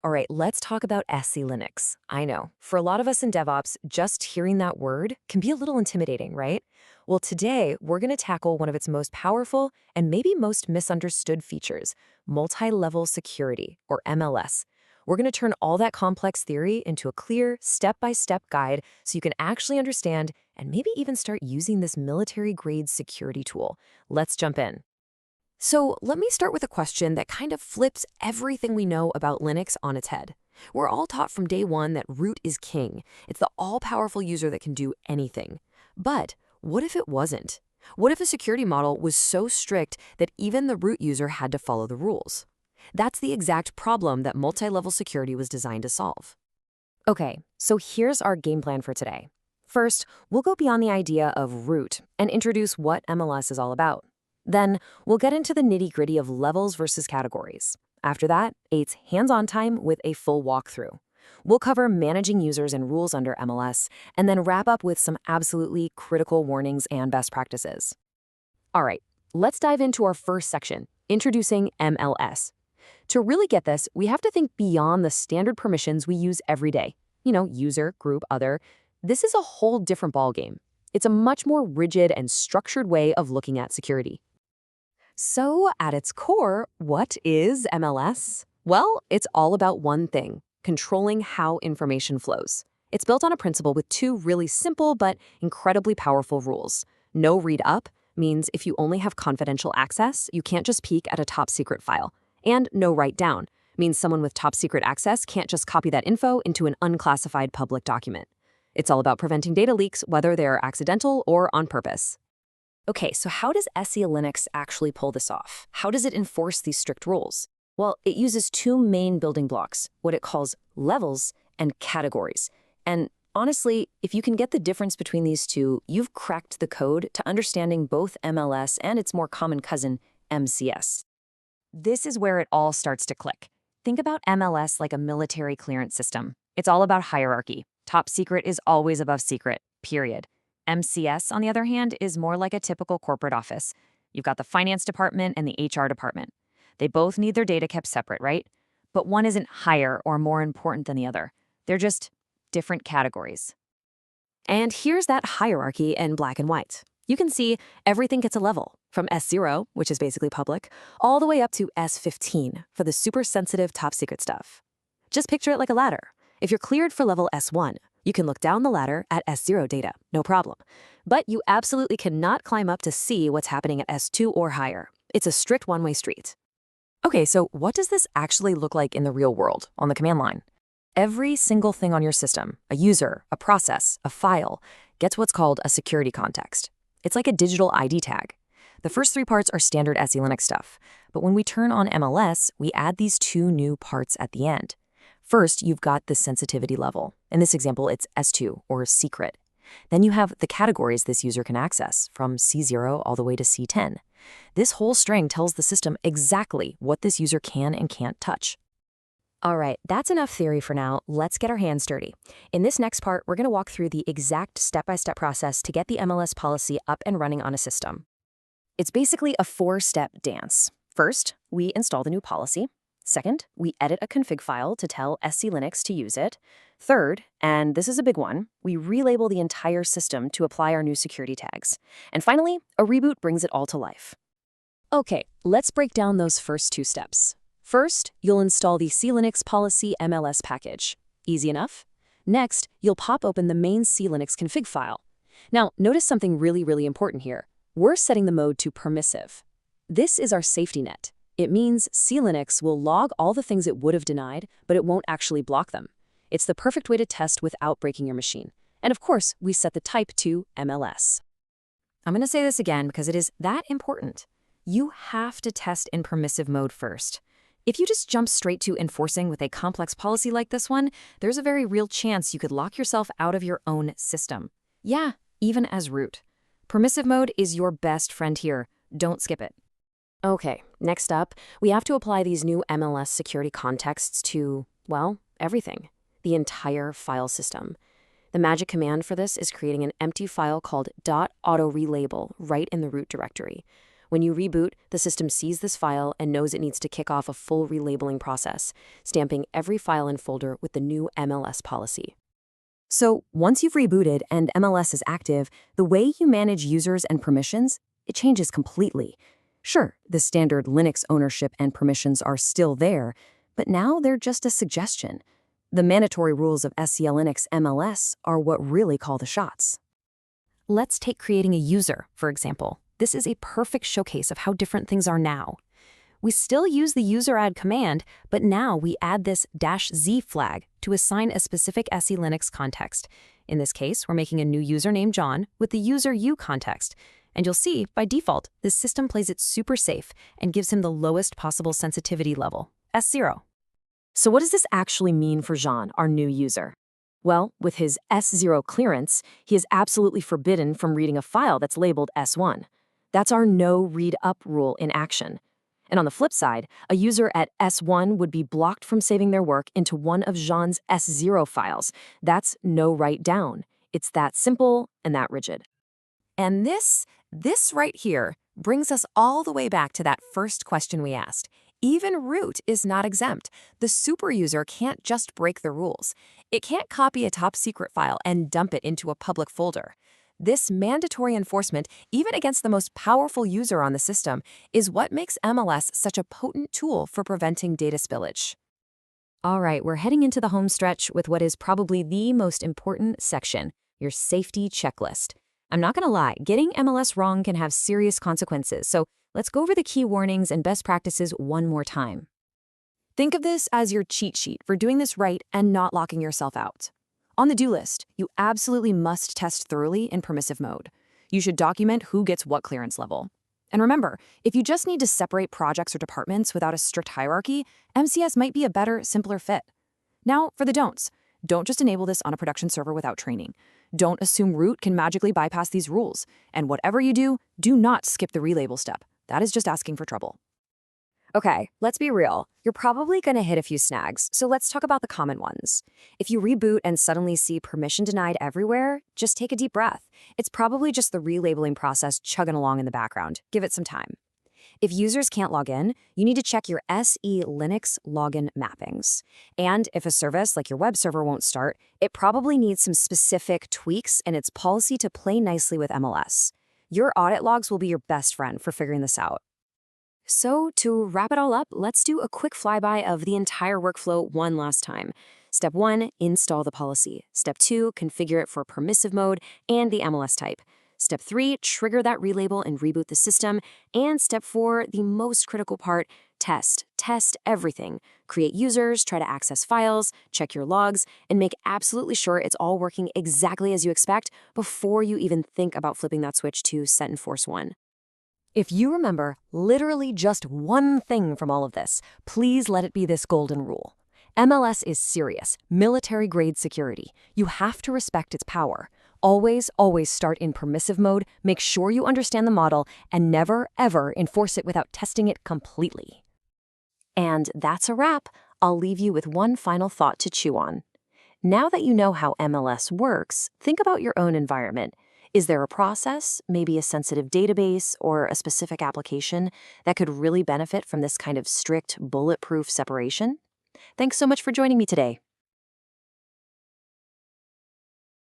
All right, let's talk about SC Linux. I know, for a lot of us in DevOps, just hearing that word can be a little intimidating, right? Well, today we're going to tackle one of its most powerful and maybe most misunderstood features, multi-level security, or MLS. We're going to turn all that complex theory into a clear, step-by-step guide so you can actually understand and maybe even start using this military-grade security tool. Let's jump in. So let me start with a question that kind of flips everything we know about Linux on its head. We're all taught from day one that root is king. It's the all-powerful user that can do anything. But what if it wasn't? What if a security model was so strict that even the root user had to follow the rules? That's the exact problem that multi-level security was designed to solve. Okay, so here's our game plan for today. First, we'll go beyond the idea of root and introduce what MLS is all about. Then, we'll get into the nitty-gritty of levels versus categories. After that, it's hands-on time with a full walkthrough. We'll cover managing users and rules under MLS, and then wrap up with some absolutely critical warnings and best practices. All right, let's dive into our first section, introducing MLS. To really get this, we have to think beyond the standard permissions we use every day. User, group, other. This is a whole different ballgame. It's a much more rigid and structured way of looking at security. So, at its core, what is MLS? Well, it's all about one thing, controlling how information flows. It's built on a principle with two really simple but incredibly powerful rules. No read up means if you only have confidential access, you can't just peek at a top secret file. And no write down means someone with top secret access can't just copy that info into an unclassified public document. It's all about preventing data leaks, whether they're accidental or on purpose. Okay, so how does SE Linux actually pull this off? How does it enforce these strict rules? Well, it uses two main building blocks, what it calls levels and categories. And honestly, if you can get the difference between these two, you've cracked the code to understanding both MLS and its more common cousin, MCS. This is where it all starts to click. Think about MLS like a military clearance system. It's all about hierarchy. Top secret is always above secret, period. MCS, on the other hand, is more like a typical corporate office. You've got the finance department and the HR department. They both need their data kept separate, right? But one isn't higher or more important than the other. They're just different categories. And here's that hierarchy in black and white. You can see everything gets a level, from S0, which is basically public, all the way up to S15 for the super sensitive top secret stuff. Just picture it like a ladder. If you're cleared for level S1, you can look down the ladder at S0 data, no problem. But you absolutely cannot climb up to see what's happening at S2 or higher. It's a strict one-way street. Okay, so what does this actually look like in the real world, on the command line? Every single thing on your system, a user, a process, a file, gets what's called a security context. It's like a digital ID tag. The first three parts are standard SE Linux stuff, but when we turn on MLS, we add these two new parts at the end. First, you've got the sensitivity level. In this example, it's S2, or secret. Then you have the categories this user can access, from C0 all the way to C10. This whole string tells the system exactly what this user can and can't touch. All right, that's enough theory for now. Let's get our hands dirty. In this next part, we're going to walk through the exact step-by-step process to get the MLS policy up and running on a system. It's basically a four-step dance. First, we install the new policy. Second, we edit a config file to tell SC Linux to use it. Third, and this is a big one, we relabel the entire system to apply our new security tags. And finally, a reboot brings it all to life. Okay, let's break down those first two steps. First, you'll install the CLinux policy MLS package. Easy enough. Next, you'll pop open the main CLinux config file. Now, notice something really important here. We're setting the mode to permissive. This is our safety net. It means CLinux will log all the things it would have denied, but it won't actually block them. It's the perfect way to test without breaking your machine. And of course, we set the type to MLS. I'm going to say this again because it is that important. You have to test in permissive mode first. If you just jump straight to enforcing with a complex policy like this one, there's a very real chance you could lock yourself out of your own system. Yeah, even as root. Permissive mode is your best friend here. Don't skip it. Okay, next up, we have to apply these new MLS security contexts to, well, everything. The entire file system. The magic command for this is creating an empty file called .autorelabel right in the root directory. When you reboot, the system sees this file and knows it needs to kick off a full relabeling process, stamping every file and folder with the new MLS policy. So once you've rebooted and MLS is active, the way you manage users and permissions, it changes completely. Sure, the standard Linux ownership and permissions are still there, but now they're just a suggestion. The mandatory rules of SCL Linux MLS are what really call the shots. Let's take creating a user, for example. This is a perfect showcase of how different things are now. We still use the user add command, but now we add this -z flag to assign a specific SE Linux context. In this case, we're making a new user named John with the user U context. And you'll see, by default, this system plays it super safe and gives him the lowest possible sensitivity level, S0. So what does this actually mean for Jean, our new user? Well, with his S0 clearance, he is absolutely forbidden from reading a file that's labeled S1. That's our no read up rule in action. And on the flip side, a user at S1 would be blocked from saving their work into one of Jean's S0 files. That's no write down. It's that simple and that rigid. And this right here brings us all the way back to that first question we asked. Even root is not exempt. The super user can't just break the rules. It can't copy a top secret file and dump it into a public folder. This mandatory enforcement, even against the most powerful user on the system, is what makes MLS such a potent tool for preventing data spillage. All right, we're heading into the home stretch with what is probably the most important section, your safety checklist. I'm not going to lie, getting MLS wrong can have serious consequences, so let's go over the key warnings and best practices one more time. Think of this as your cheat sheet for doing this right and not locking yourself out. On the do list, you absolutely must test thoroughly in permissive mode. You should document who gets what clearance level. And remember, if you just need to separate projects or departments without a strict hierarchy, MCS might be a better, simpler fit. Now, for the don'ts. Don't just enable this on a production server without training. Don't assume root can magically bypass these rules. And whatever you do, do not skip the relabel step. That is just asking for trouble. Okay, let's be real. You're probably going to hit a few snags, so let's talk about the common ones. If you reboot and suddenly see permission denied everywhere, just take a deep breath. It's probably just the relabeling process chugging along in the background. Give it some time. If users can't log in, you need to check your SE Linux login mappings. And if a service like your web server won't start, it probably needs some specific tweaks in its policy to play nicely with MLS. Your audit logs will be your best friend for figuring this out. So to wrap it all up, let's do a quick flyby of the entire workflow one last time. Step 1, install the policy. Step 2, configure it for permissive mode and the MLS type. Step 3, trigger that relabel and reboot the system. And Step 4, the most critical part, test. Test everything. Create users, try to access files, check your logs, and make absolutely sure it's all working exactly as you expect before you even think about flipping that switch to set and force 1. If you remember literally just one thing from all of this, please let it be this golden rule. MLS is serious, military-grade security. You have to respect its power. Always, always start in permissive mode, make sure you understand the model, and never, ever enforce it without testing it completely. And that's a wrap. I'll leave you with one final thought to chew on. Now that you know how MLS works, think about your own environment. Is there a process, maybe a sensitive database, or a specific application that could really benefit from this kind of strict, bulletproof separation? Thanks so much for joining me today.